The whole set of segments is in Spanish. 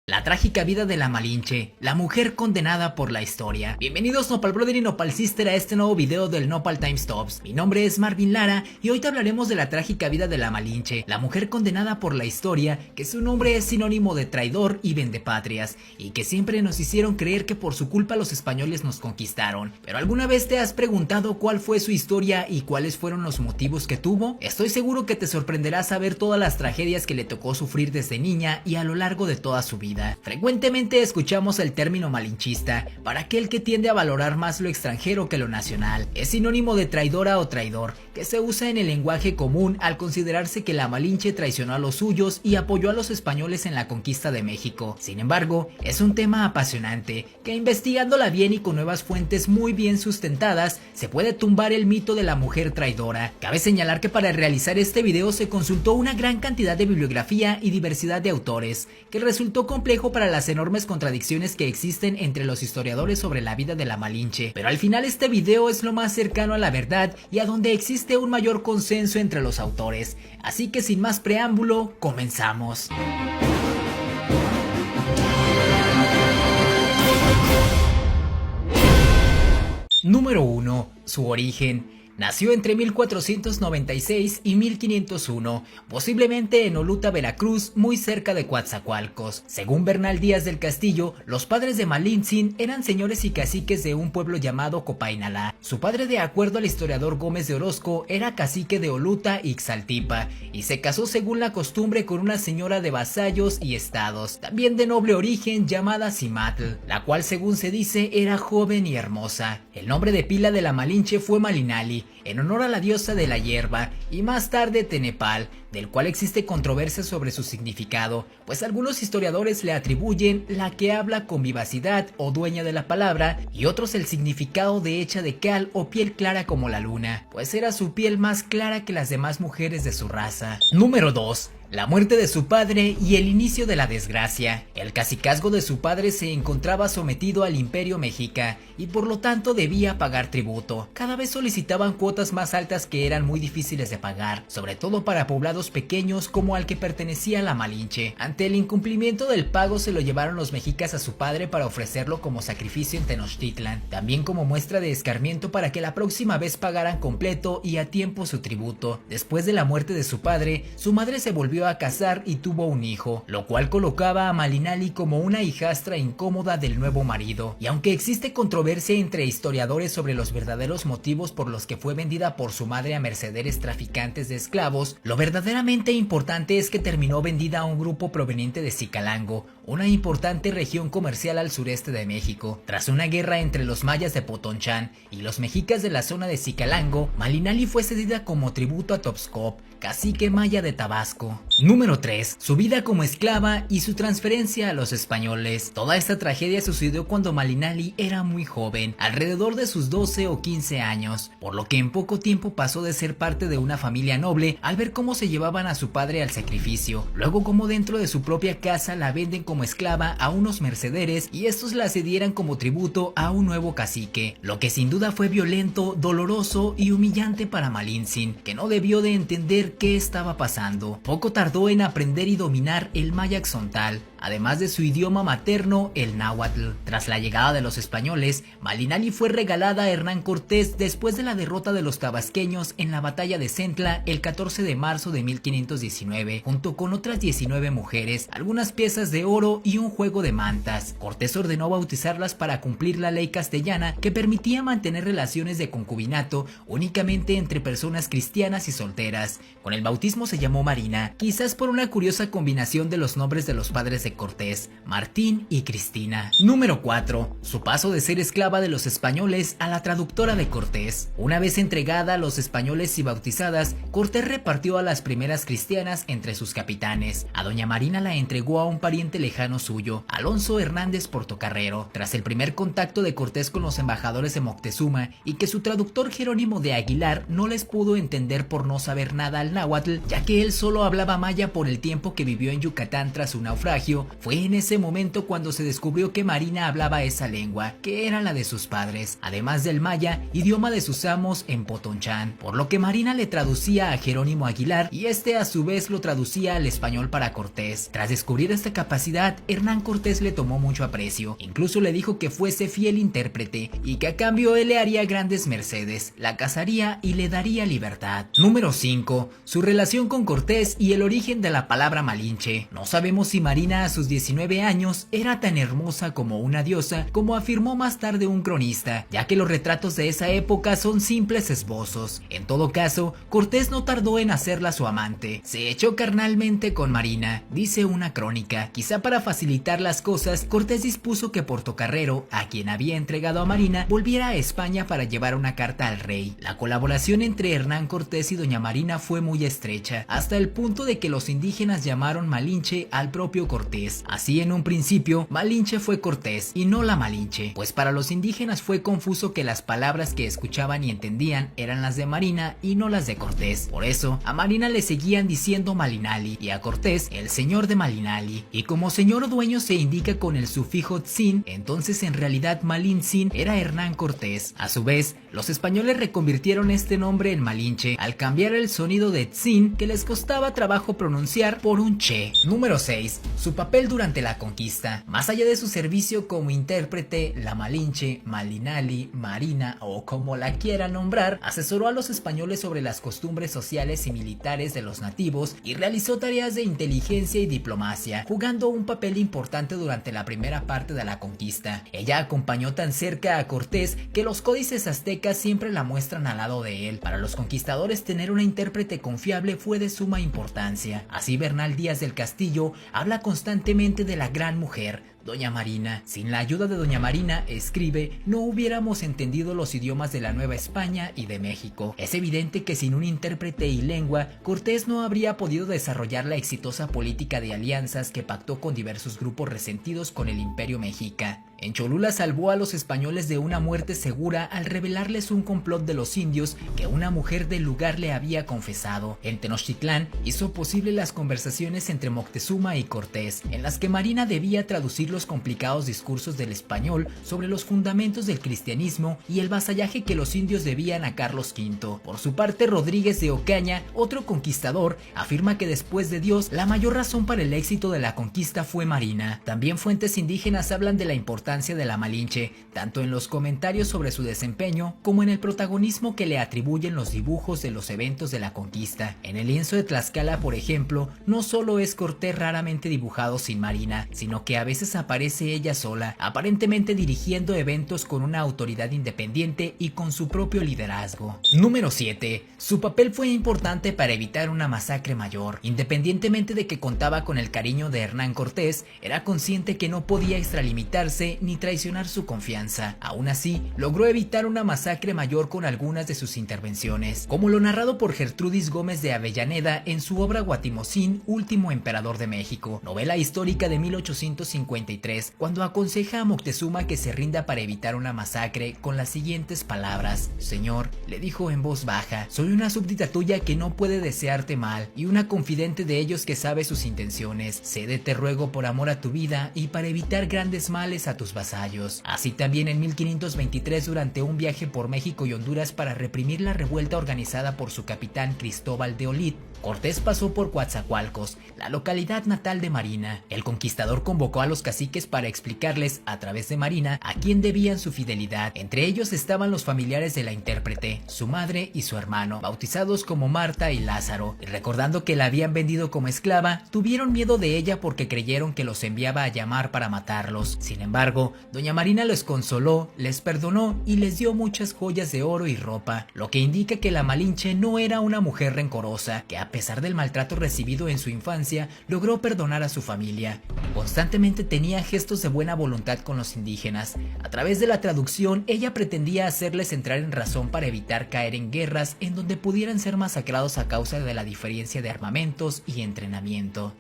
La trágica vida de la Malinche, la mujer condenada por la historia. Bienvenidos Nopal Brother y Nopal Sister a este nuevo video del Nopal Time Stops. Mi nombre es Marvin Lara y hoy te hablaremos de la trágica vida de la Malinche, la mujer condenada por la historia, que su nombre es sinónimo de traidor y vendepatrias, y que siempre nos hicieron creer que por su culpa los españoles nos conquistaron. Pero ¿alguna vez te has preguntado cuál fue su historia y cuáles fueron los motivos que tuvo? Estoy seguro que te sorprenderá saber todas las tragedias que le tocó sufrir desde niña y a lo largo de toda su vida. Frecuentemente escuchamos el término malinchista para aquel que tiende a valorar más lo extranjero que lo nacional. Es sinónimo de traidora o traidor, que se usa en el lenguaje común al considerarse que la Malinche traicionó a los suyos y apoyó a los españoles en la conquista de México. Sin embargo, es un tema apasionante, que investigándola bien y con nuevas fuentes muy bien sustentadas, se puede tumbar el mito de la mujer traidora. Cabe señalar que para realizar este video se consultó una gran cantidad de bibliografía y diversidad de autores, que resultó complejo para las enormes contradicciones que existen entre los historiadores sobre la vida de la Malinche, pero al final este video es lo más cercano a la verdad y a donde existe un mayor consenso entre los autores, así que sin más preámbulo, comenzamos. Número 1. Su origen. Nació entre 1496 y 1501, posiblemente en Oluta, Veracruz, muy cerca de Coatzacoalcos. Según Bernal Díaz del Castillo, los padres de Malintzin eran señores y caciques de un pueblo llamado Copainalá. Su padre, de acuerdo al historiador Gómez de Orozco, era cacique de Oluta y Xaltipa, y se casó según la costumbre con una señora de vasallos y estados, también de noble origen, llamada Cimatl, la cual según se dice era joven y hermosa. El nombre de pila de la Malinche fue Malinali, en honor a la diosa de la hierba, y más tarde Tenepal, del cual existe controversia sobre su significado, pues algunos historiadores le atribuyen la que habla con vivacidad o dueña de la palabra, y otros el significado de hecha de cal o piel clara como la luna, pues era su piel más clara que las demás mujeres de su raza. Número 2. La muerte de su padre y el inicio de la desgracia. El cacicazgo de su padre se encontraba sometido al imperio mexica y por lo tanto debía pagar tributo. Cada vez solicitaban cuotas más altas que eran muy difíciles de pagar, sobre todo para poblados pequeños como al que pertenecía la Malinche. Ante el incumplimiento del pago se lo llevaron los mexicas a su padre para ofrecerlo como sacrificio en Tenochtitlan, también como muestra de escarmiento para que la próxima vez pagaran completo y a tiempo su tributo. Después de la muerte de su padre, su madre se volvió a casar y tuvo un hijo, lo cual colocaba a Malinali como una hijastra incómoda del nuevo marido. Y aunque existe controversia entre historiadores sobre los verdaderos motivos por los que fue vendida por su madre a mercaderes traficantes de esclavos, lo verdaderamente importante es que terminó vendida a un grupo proveniente de Cicalango, una importante región comercial al sureste de México. Tras una guerra entre los mayas de Potonchán y los mexicas de la zona de Cicalango, Malinali fue cedida como tributo a Topscop, cacique maya de Tabasco. Número 3. Su vida como esclava y su transferencia a los españoles. Toda esta tragedia sucedió cuando Malinali era muy joven, alrededor de sus 12 o 15 años, por lo que en poco tiempo pasó de ser parte de una familia noble al ver cómo se llevaban a su padre al sacrificio, luego como dentro de su propia casa la venden como esclava a unos mercaderes y estos la cedieran como tributo a un nuevo cacique, lo que sin duda fue violento, doloroso y humillante para Malintzin, que no debió de entender qué estaba pasando. Poco tardó en aprender y dominar el maya xontal, además de su idioma materno, el náhuatl. Tras la llegada de los españoles, Malinali fue regalada a Hernán Cortés después de la derrota de los tabasqueños en la batalla de Centla el 14 de marzo de 1519, junto con otras 19 mujeres, algunas piezas de oro y un juego de mantas. Cortés ordenó bautizarlas para cumplir la ley castellana que permitía mantener relaciones de concubinato únicamente entre personas cristianas y solteras. Con el bautismo se llamó Marina, quizás por una curiosa combinación de los nombres de los padres de Cortés, Martín y Cristina. Número 4. Su paso de ser esclava de los españoles a la traductora de Cortés. Una vez entregada a los españoles y bautizadas, Cortés repartió a las primeras cristianas entre sus capitanes. A doña Marina la entregó a un pariente lejano suyo, Alonso Hernández Portocarrero. Tras el primer contacto de Cortés con los embajadores de Moctezuma y que su traductor Jerónimo de Aguilar no les pudo entender por no saber nada al náhuatl, ya que él solo hablaba maya por el tiempo que vivió en Yucatán tras su naufragio, hecho, fue en ese momento cuando se descubrió que Marina hablaba esa lengua, que era la de sus padres, además del maya, idioma de sus amos en potonchán, por lo que Marina le traducía a Jerónimo Aguilar y este a su vez lo traducía al español para Cortés. Tras descubrir esta capacidad, Hernán Cortés le tomó mucho aprecio, incluso le dijo que fuese fiel intérprete y que a cambio él le haría grandes mercedes, la casaría y le daría libertad. Número 5. Su relación con Cortés y el origen de la palabra Malinche. No sabemos si Marina a sus 19 años era tan hermosa como una diosa, como afirmó más tarde un cronista, ya que los retratos de esa época son simples esbozos. En todo caso, Cortés no tardó en hacerla su amante. Se echó carnalmente con Marina, dice una crónica. Quizá para facilitar las cosas, Cortés dispuso que Portocarrero, a quien había entregado a Marina, volviera a España para llevar una carta al rey. La colaboración entre Hernán Cortés y doña Marina fue muy estrecha, hasta el punto de que los indígenas llamaron Malinche al propio Cortés. Así en un principio, Malinche fue Cortés y no la Malinche, pues para los indígenas fue confuso que las palabras que escuchaban y entendían eran las de Marina y no las de Cortés. Por eso, a Marina le seguían diciendo Malinali y a Cortés el señor de Malinali. Y como señor dueño se indica con el sufijo tzin, entonces en realidad Malintzin era Hernán Cortés. A su vez, los españoles reconvirtieron este nombre en Malinche al cambiar el sonido de tzin, que les costaba trabajo pronunciar, por un che. Número 6. Su papel durante la conquista. Más allá de su servicio como intérprete, la Malinche, Malinali, Marina o como la quiera nombrar, asesoró a los españoles sobre las costumbres sociales y militares de los nativos y realizó tareas de inteligencia y diplomacia, jugando un papel importante durante la primera parte de la conquista. Ella acompañó tan cerca a Cortés que los códices aztecas siempre la muestran al lado de él. Para los conquistadores, tener una intérprete confiable fue de suma importancia. Así Bernal Díaz del Castillo habla constantemente de la gran mujer, Doña Marina. Sin la ayuda de Doña Marina, escribe, no hubiéramos entendido los idiomas de la Nueva España y de México. Es evidente que sin un intérprete y lengua, Cortés no habría podido desarrollar la exitosa política de alianzas que pactó con diversos grupos resentidos con el Imperio Mexica. En Cholula salvó a los españoles de una muerte segura al revelarles un complot de los indios que una mujer del lugar le había confesado. En Tenochtitlán hizo posible las conversaciones entre Moctezuma y Cortés, en las que Marina debía traducir los complicados discursos del español sobre los fundamentos del cristianismo y el vasallaje que los indios debían a Carlos V. Por su parte, Rodríguez de Ocaña, otro conquistador, afirma que después de Dios, la mayor razón para el éxito de la conquista fue Marina. También fuentes indígenas hablan de la importancia de la Malinche, tanto en los comentarios sobre su desempeño como en el protagonismo que le atribuyen los dibujos de los eventos de la conquista. En el lienzo de Tlaxcala, por ejemplo, no solo es Cortés raramente dibujado sin Marina, sino que a veces aparece ella sola, aparentemente dirigiendo eventos con una autoridad independiente y con su propio liderazgo. Número 7. Su papel fue importante para evitar una masacre mayor. Independientemente de que contaba con el cariño de Hernán Cortés, era consciente que no podía extralimitarse ni traicionar su confianza. Aún así, logró evitar una masacre mayor con algunas de sus intervenciones, como lo narrado por Gertrudis Gómez de Avellaneda en su obra Guatimozín, último emperador de México, novela histórica de 1853, cuando aconseja a Moctezuma que se rinda para evitar una masacre con las siguientes palabras: Señor, le dijo en voz baja, soy una súbdita tuya que no puede desearte mal y una confidente de ellos que sabe sus intenciones. Cédete ruego por amor a tu vida y para evitar grandes males a tus vasallos. Así también en 1523, durante un viaje por México y Honduras para reprimir la revuelta organizada por su capitán Cristóbal de Olid, Cortés pasó por Coatzacoalcos, la localidad natal de Marina. El conquistador convocó a los caciques para explicarles, a través de Marina, a quién debían su fidelidad. Entre ellos estaban los familiares de la intérprete, su madre y su hermano, bautizados como Marta y Lázaro, y recordando que la habían vendido como esclava, tuvieron miedo de ella porque creyeron que los enviaba a llamar para matarlos. Sin embargo, doña Marina los consoló, les perdonó y les dio muchas joyas de oro y ropa, lo que indica que la Malinche no era una mujer rencorosa, que a pesar del maltrato recibido en su infancia, logró perdonar a su familia. Constantemente tenía gestos de buena voluntad con los indígenas. A través de la traducción, ella pretendía hacerles entrar en razón para evitar caer en guerras en donde pudieran ser masacrados a causa de la diferencia de armamentos y entrenamiento.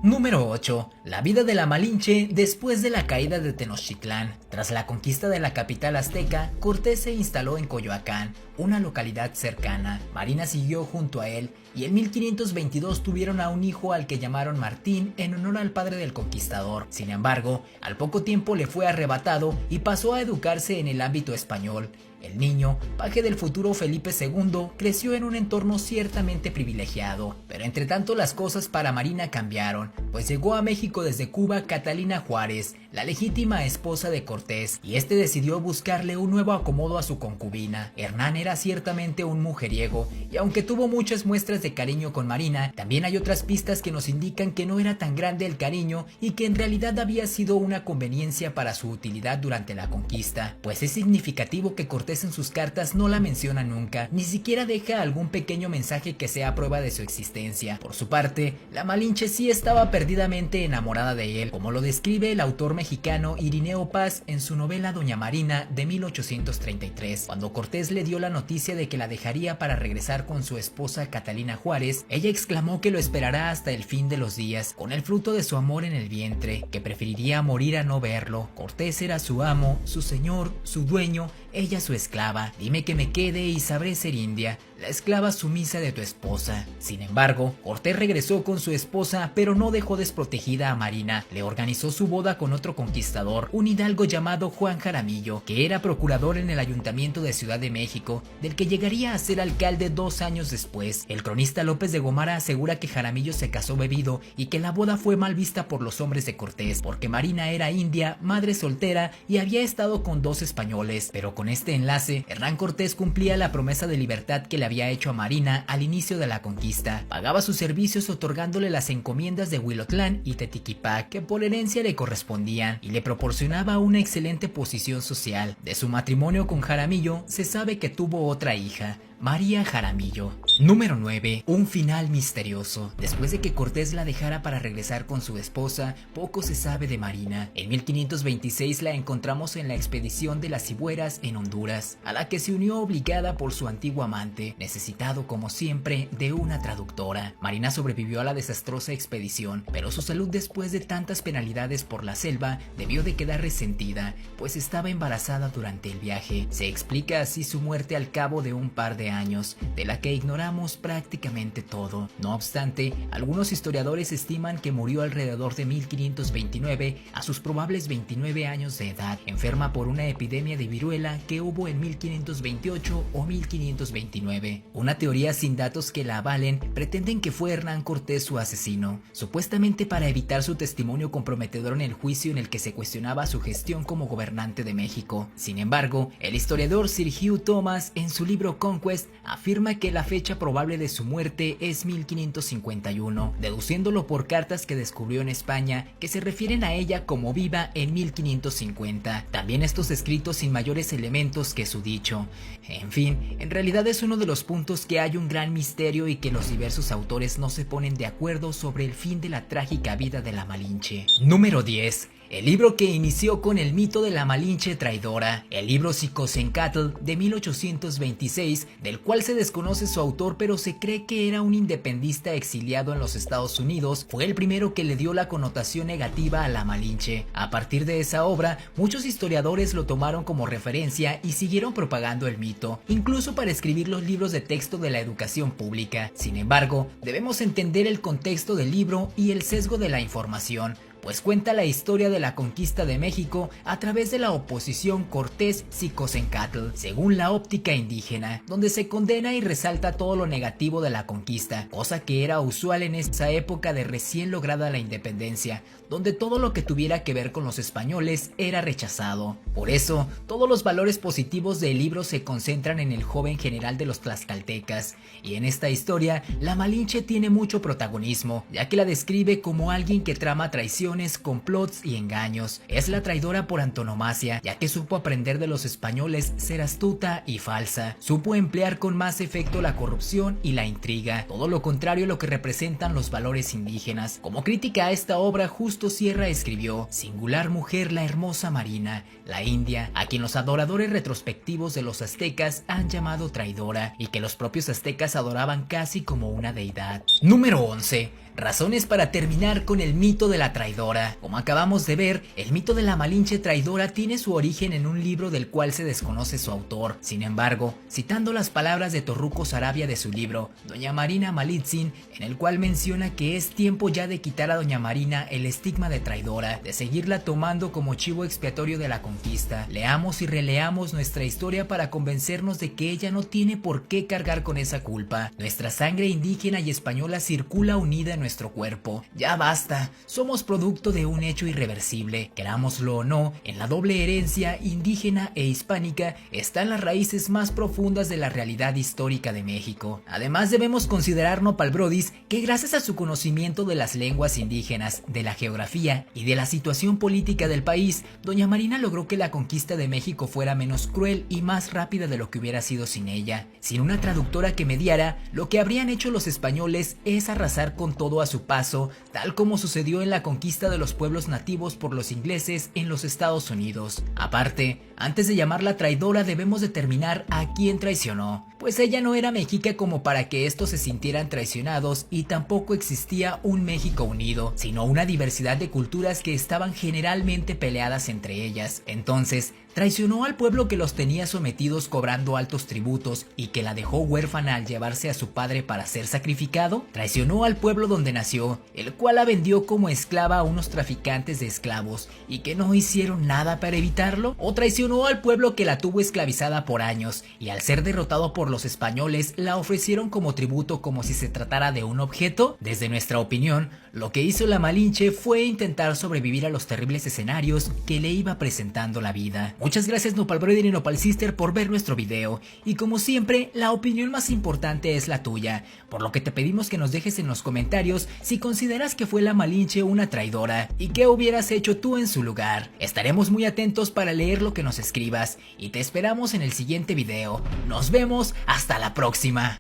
Número 8. La vida de la Malinche después de la caída de Tenochtitlán. Tras la conquista de la capital azteca, Cortés se instaló en Coyoacán, una localidad cercana. Marina siguió junto a él y en 1522 tuvieron a un hijo al que llamaron Martín en honor al padre del conquistador. Sin embargo, al poco tiempo le fue arrebatado y pasó a educarse en el ámbito español. El niño, paje del futuro Felipe II, creció en un entorno ciertamente privilegiado, pero entre tanto las cosas para Marina cambiaron, pues llegó a México desde Cuba Catalina Juárez, la legítima esposa de Cortés, y este decidió buscarle un nuevo acomodo a su concubina. Hernán era ciertamente un mujeriego, y aunque tuvo muchas muestras de cariño con Marina, también hay otras pistas que nos indican que no era tan grande el cariño y que en realidad había sido una conveniencia para su utilidad durante la conquista, pues es significativo que Cortés en sus cartas no la menciona nunca, ni siquiera deja algún pequeño mensaje que sea prueba de su existencia. Por su parte, la Malinche sí estaba perdidamente enamorada de él, como lo describe el autor mexicano Irineo Paz en su novela Doña Marina de 1833. Cuando Cortés le dio la noticia de que la dejaría para regresar con su esposa Catalina Juárez, ella exclamó que lo esperará hasta el fin de los días, con el fruto de su amor en el vientre, que preferiría morir a no verlo. Cortés era su amo, su señor, su dueño, ella su esclava. Dime que me quede y sabré ser india, la esclava sumisa de tu esposa. Sin embargo, Cortés regresó con su esposa, pero no dejó desprotegida a Marina. Le organizó su boda con otro conquistador, un hidalgo llamado Juan Jaramillo, que era procurador en el Ayuntamiento de Ciudad de México, del que llegaría a ser alcalde 2 años después. El cronista López de Gomara asegura que Jaramillo se casó bebido y que la boda fue mal vista por los hombres de Cortés, porque Marina era india, madre soltera y había estado con 2 españoles. Pero con este enlace, Hernán Cortés cumplía la promesa de libertad que le había hecho a Marina al inicio de la conquista. Pagaba sus servicios otorgándole las encomiendas de Huilotlán y Tequitipac que por herencia le correspondían, y le proporcionaba una excelente posición social. De su matrimonio con Jaramillo se sabe que tuvo otra hija, María Jaramillo. Número 9. Un final misterioso. Después de que Cortés la dejara para regresar con su esposa, poco se sabe de Marina. En 1526 la encontramos en la expedición de las Cibueras en Honduras, a la que se unió obligada por su antiguo amante, necesitado como siempre de una traductora. Marina sobrevivió a la desastrosa expedición, pero su salud después de tantas penalidades por la selva debió de quedar resentida, pues estaba embarazada durante el viaje. Se explica así su muerte al cabo de un par de años, de la que ignoramos prácticamente todo. No obstante, algunos historiadores estiman que murió alrededor de 1529 a sus probables 29 años de edad, enferma por una epidemia de viruela que hubo en 1528 o 1529. Una teoría sin datos que la avalen pretenden que fue Hernán Cortés su asesino, supuestamente para evitar su testimonio comprometedor en el juicio en el que se cuestionaba su gestión como gobernante de México. Sin embargo, el historiador Sir Hugh Thomas en su libro Conquest afirma que la fecha probable de su muerte es 1551, deduciéndolo por cartas que descubrió en España que se refieren a ella como viva en 1550. También estos escritos sin mayores elementos que su dicho. En fin, en realidad es uno de los puntos que hay un gran misterio y que los diversos autores no se ponen de acuerdo sobre el fin de la trágica vida de la Malinche. Número 10. El libro que inició con el mito de la Malinche traidora, el libro Xicotencatl de 1826, del cual se desconoce su autor pero se cree que era un independista exiliado en los Estados Unidos, fue el primero que le dio la connotación negativa a la Malinche. A partir de esa obra, muchos historiadores lo tomaron como referencia y siguieron propagando el mito, incluso para escribir los libros de texto de la educación pública. Sin embargo, debemos entender el contexto del libro y el sesgo de la información, pues cuenta la historia de la conquista de México a través de la oposición Cortés-Xicotencatl, según la óptica indígena, donde se condena y resalta todo lo negativo de la conquista, cosa que era usual en esa época de recién lograda la independencia, donde todo lo que tuviera que ver con los españoles era rechazado. Por eso, todos los valores positivos del libro se concentran en el joven general de los tlaxcaltecas, y en esta historia, la Malinche tiene mucho protagonismo, ya que la describe como alguien que trama traiciones, complots y engaños. Es la traidora por antonomasia, ya que supo aprender de los españoles ser astuta y falsa. Supo emplear con más efecto la corrupción y la intriga, todo lo contrario a lo que representan los valores indígenas. Como crítica a esta obra, Justo Sierra escribió: singular mujer la hermosa Marina, la india, a quien los adoradores retrospectivos de los aztecas han llamado traidora, y que los propios aztecas adoraban casi como una deidad. Número 11. razones para terminar con el mito de la traidora. Como acabamos de ver, el mito de la Malinche traidora tiene su origen en un libro del cual se desconoce su autor. Sin embargo, citando las palabras de Torruco Sarabia de su libro, Doña Marina Malitzin, en el cual menciona que es tiempo ya de quitar a Doña Marina el estigma de traidora, de seguirla tomando como chivo expiatorio de la conquista. Leamos y releamos nuestra historia para convencernos de que ella no tiene por qué cargar con esa culpa. Nuestra sangre indígena y española circula unida en nuestro cuerpo. Ya basta, somos producto de un hecho irreversible. Querámoslo o no, en la doble herencia indígena e hispánica están las raíces más profundas de la realidad histórica de México. Además, debemos considerar nopalbrodis que gracias a su conocimiento de las lenguas indígenas, de la geografía y de la situación política del país, Doña Marina logró que la conquista de México fuera menos cruel y más rápida de lo que hubiera sido sin ella. Sin una traductora que mediara, lo que habrían hecho los españoles es arrasar con todo a su paso, tal como sucedió en la conquista de los pueblos nativos por los ingleses en los Estados Unidos. Aparte, antes de llamarla traidora debemos determinar a quién traicionó, pues ella no era mexica como para que estos se sintieran traicionados y tampoco existía un México unido, sino una diversidad de culturas que estaban generalmente peleadas entre ellas. Entonces, traicionó al pueblo que los tenía sometidos cobrando altos tributos y que la dejó huérfana al llevarse a su padre para ser sacrificado. Traicionó al pueblo donde nació, el cual la vendió como esclava a unos traficantes de esclavos y que no hicieron nada para evitarlo. O traicionó al pueblo que la tuvo esclavizada por años y al ser derrotado por los españoles la ofrecieron como tributo como si se tratara de un objeto. Desde nuestra opinión, lo que hizo la Malinche fue intentar sobrevivir a los terribles escenarios que le iba presentando la vida. Muchas gracias Nopal Brother y Nopal Sister por ver nuestro video, y como siempre, la opinión más importante es la tuya, por lo que te pedimos que nos dejes en los comentarios si consideras que fue la Malinche una traidora, y qué hubieras hecho tú en su lugar. Estaremos muy atentos para leer lo que nos escribas, y te esperamos en el siguiente video. Nos vemos, hasta la próxima.